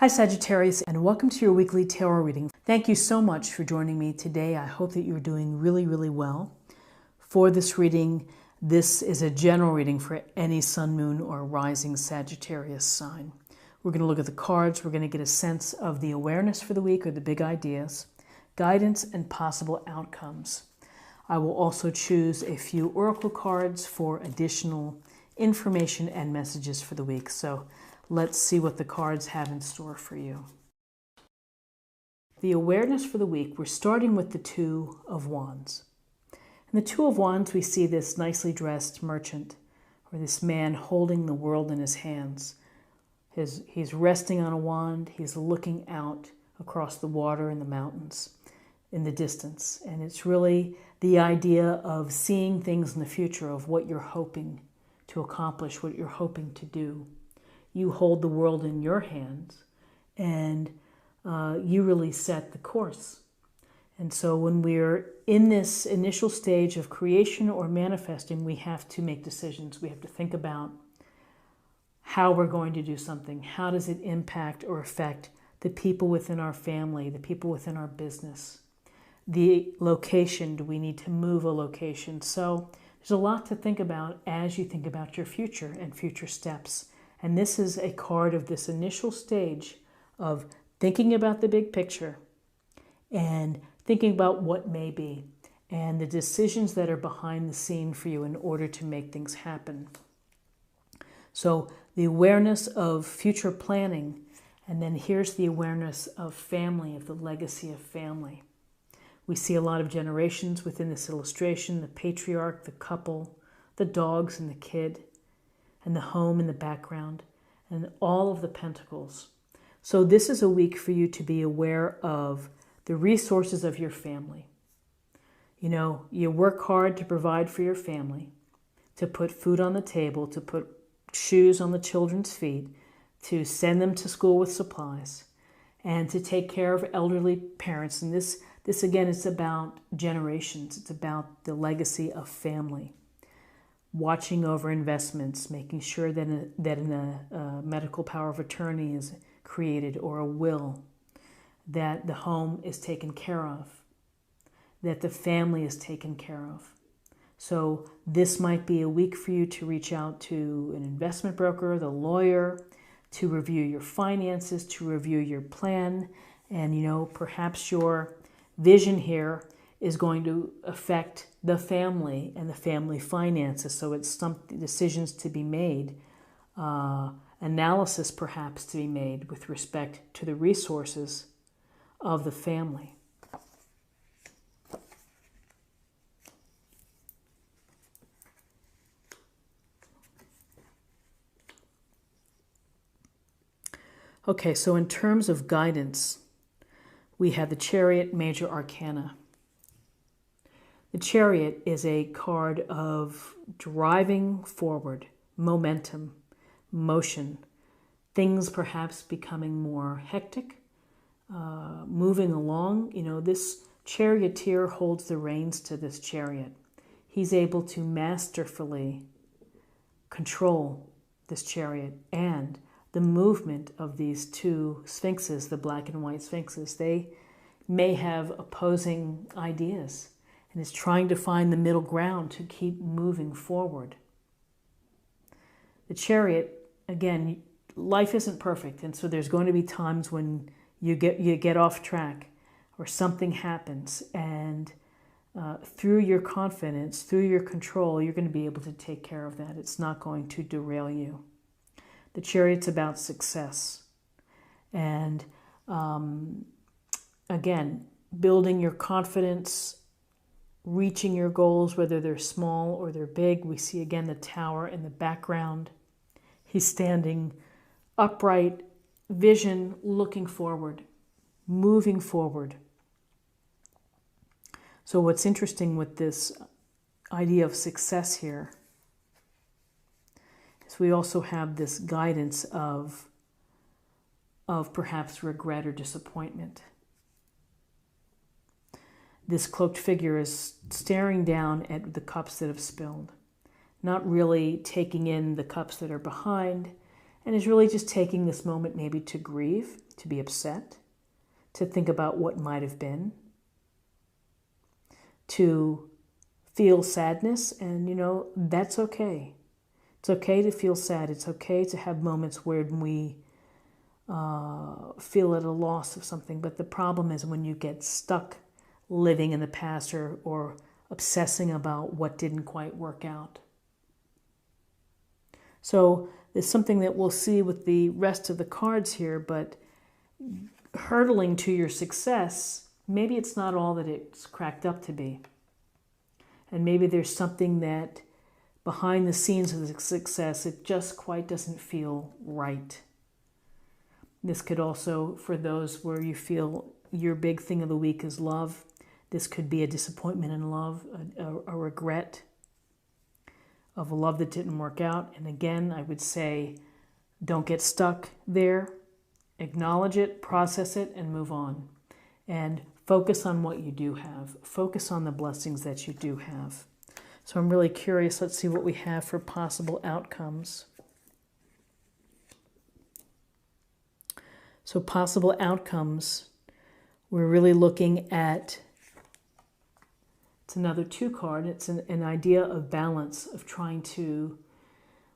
Hi Sagittarius, and welcome to your weekly tarot reading. Thank you so much for joining me today. I hope that you're doing really well. For this reading, this is a general reading for any sun, moon, or rising Sagittarius sign. We're going to look at the cards. We're going to get a sense of the awareness for the week or the big ideas, guidance, and possible outcomes. I will also choose a few oracle cards for additional information and messages for the week. So let's see what the cards have in store for you. The awareness for the week, we're starting with the Two of Wands. In the Two of Wands, we see this nicely dressed merchant, or this man holding the world in his hands. He's resting on a wand. He's looking out across the water and the mountains in the distance. And it's really the idea of seeing things in the future, of what you're hoping to accomplish, what you're hoping to do. You hold the world in your hands, and you really set the course. And so when we're in this initial stage of creation or manifesting, we have to make decisions. We have to think about how we're going to do something. How does it impact or affect the people within our family, the people within our business? The location, do we need to move a location? So there's a lot to think about as you think about your future and future steps. And this is a card of this initial stage of thinking about the big picture and thinking about what may be and the decisions that are behind the scene for you in order to make things happen. So the awareness of future planning, and then here's the awareness of family, of the legacy of family. We see a lot of generations within this illustration, the patriarch, the couple, the dogs and the kid, and the home in the background, and all of the pentacles. So this is a week for you to be aware of the resources of your family. You know, you work hard to provide for your family, to put food on the table, to put shoes on the children's feet, to send them to school with supplies, and to take care of elderly parents. And this again, is about generations. It's about the legacy of family. Watching over investments, making sure that a medical power of attorney is created or a will, that the home is taken care of, that the family is taken care of. So this might be a week for you to reach out to an investment broker, the lawyer, to review your finances, to review your plan, and perhaps your vision here is going to affect the family and the family finances. So it's some decisions to be made, analysis perhaps to be made with respect to the resources of the family. Okay, so in terms of guidance, we have the Chariot, Major Arcana. The Chariot is a card of driving forward, momentum, motion, things perhaps becoming more hectic, moving along. This charioteer holds the reins to this chariot. He's able to masterfully control this chariot, and the movement of these two sphinxes, the black and white sphinxes, they may have opposing ideas, and is trying to find the middle ground to keep moving forward. The Chariot, again, life isn't perfect, and so there's going to be times when you get off track or something happens, and through your confidence, through your control, you're going to be able to take care of that. It's not going to derail you. The Chariot's about success, and again, building your confidence, reaching your goals, whether they're small or they're big. We see again the Tower in the background. He's standing upright, vision, looking forward, moving forward. So what's interesting with this idea of success here is we also have this guidance of perhaps regret or disappointment. This cloaked figure is staring down at the cups that have spilled, not really taking in the cups that are behind, and is really just taking this moment maybe to grieve, to be upset, to think about what might have been, to feel sadness, and that's okay. It's okay to feel sad. It's okay to have moments where we feel at a loss of something. But the problem is when you get stuck living in the past or obsessing about what didn't quite work out. So there's something that we'll see with the rest of the cards here, but hurtling to your success, maybe it's not all that it's cracked up to be. And maybe there's something that behind the scenes of the success, it just quite doesn't feel right. This could also, for those where you feel your big thing of the week is love, this could be a disappointment in love, a regret of a love that didn't work out. And again, I would say, don't get stuck there. Acknowledge it, process it, and move on. And focus on what you do have. Focus on the blessings that you do have. So I'm really curious. Let's see what we have for possible outcomes. So possible outcomes, we're really looking at, it's another 2 card. It's an idea of balance, of trying to,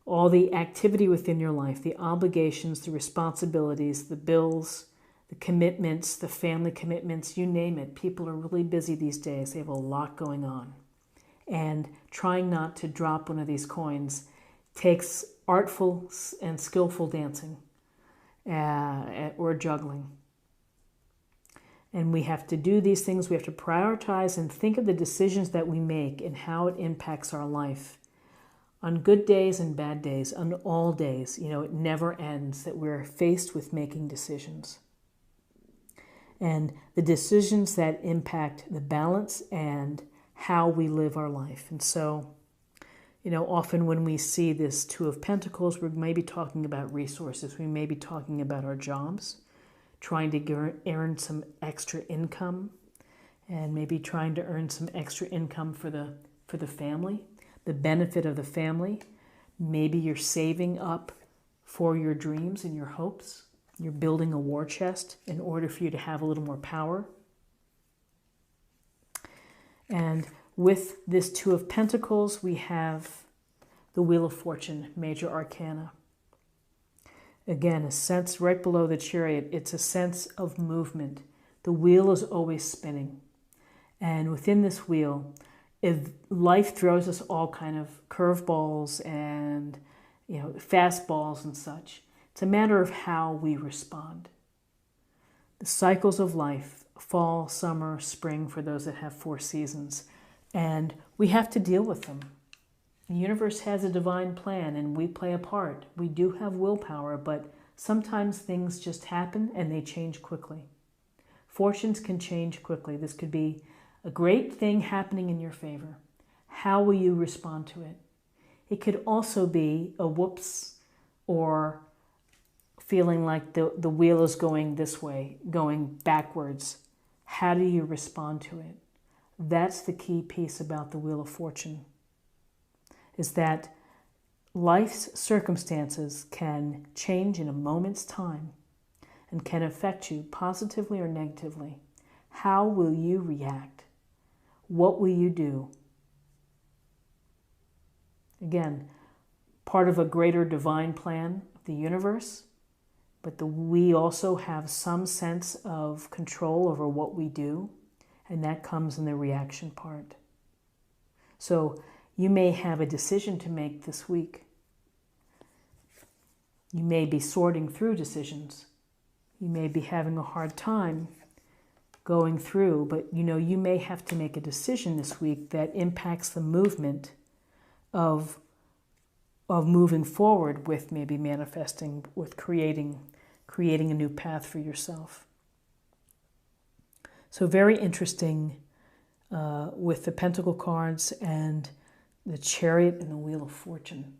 all the activity within your life, the obligations, the responsibilities, the bills, the commitments, the family commitments, you name it. People are really busy these days. They have a lot going on. And trying not to drop one of these coins takes artful and skillful dancing or juggling. And we have to do these things. We have to prioritize and think of the decisions that we make and how it impacts our life. On good days and bad days, on all days, it never ends that we're faced with making decisions. And the decisions that impact the balance and how we live our life. And so, often when we see this 2 of Pentacles, we may be talking about resources. We may be talking about our jobs, trying to earn some extra income, and maybe trying to earn some extra income for the family, the benefit of the family. Maybe you're saving up for your dreams and your hopes. You're building a war chest in order for you to have a little more power. And with this 2 of Pentacles, we have the Wheel of Fortune, Major Arcana. Again, a sense right below the Chariot, it's a sense of movement. The wheel is always spinning. And within this wheel, if life throws us all kind of curveballs and fastballs and such, it's a matter of how we respond. The cycles of life, fall, summer, spring, for those that have 4 seasons, and we have to deal with them. The universe has a divine plan and we play a part. We do have willpower, but sometimes things just happen and they change quickly. Fortunes can change quickly. This could be a great thing happening in your favor. How will you respond to it? It could also be a whoops, or feeling like the wheel is going this way, going backwards. How do you respond to it? That's the key piece about the Wheel of Fortune, is that life's circumstances can change in a moment's time and can affect you positively or negatively. How will you react? What will you do? Again, part of a greater divine plan of the universe, but we also have some sense of control over what we do, and that comes in the reaction part. So you may have a decision to make this week. You may be sorting through decisions. You may be having a hard time going through, but you may have to make a decision this week that impacts the movement of moving forward with maybe manifesting, with creating a new path for yourself. So very interesting with the Pentacle cards and the Chariot and the Wheel of Fortune.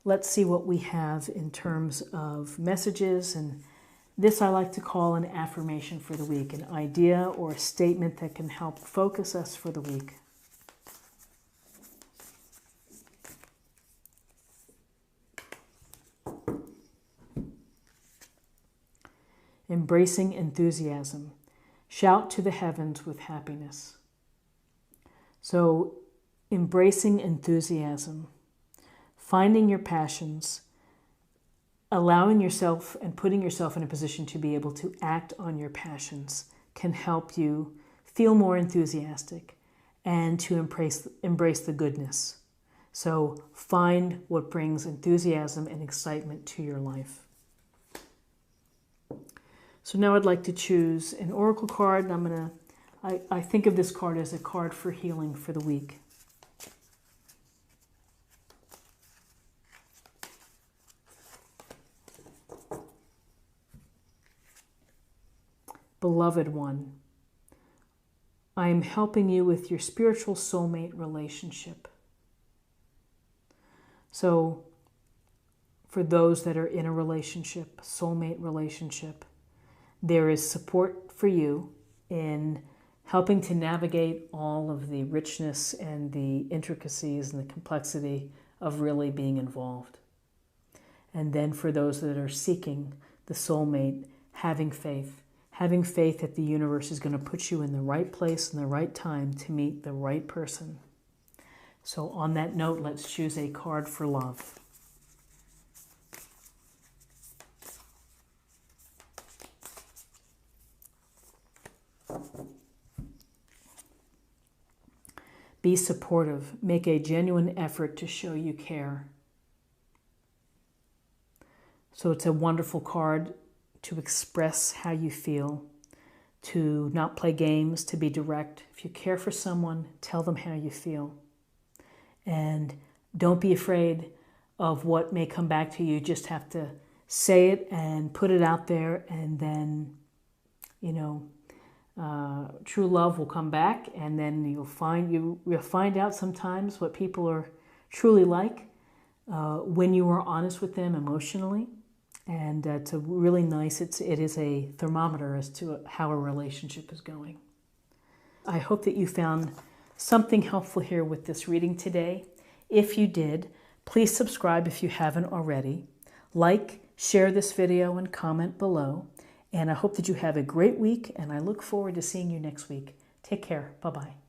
Let's see what we have in terms of messages, and this I like to call an affirmation for the week, an idea or a statement that can help focus us for the week. embracing enthusiasm. Shout to the heavens with happiness. So, embracing enthusiasm, finding your passions, allowing yourself and putting yourself in a position to be able to act on your passions can help you feel more enthusiastic and to embrace the goodness. So find what brings enthusiasm and excitement to your life. So now I'd like to choose an oracle card, and I think of this card as a card for healing for the week. Beloved one, I am helping you with your spiritual soulmate relationship. So, for those that are in a relationship, soulmate relationship, there is support for you in helping to navigate all of the richness and the intricacies and the complexity of really being involved. And then for those that are seeking the soulmate, having faith that the universe is going to put you in the right place and the right time to meet the right person. So on that note, let's choose a card for love. Be supportive. Make a genuine effort to show you care. So it's a wonderful card to express how you feel, to not play games, to be direct. If you care for someone, tell them how you feel. And don't be afraid of what may come back to you. You just have to say it and put it out there, and then, true love will come back, and then you'll find out sometimes what people are truly like when you are honest with them emotionally. And it's a really nice, it is a thermometer as to how a relationship is going. I hope that you found something helpful here with this reading today. If you did, please subscribe if you haven't already. Like, share this video, and comment below. And I hope that you have a great week, and I look forward to seeing you next week. Take care. Bye-bye.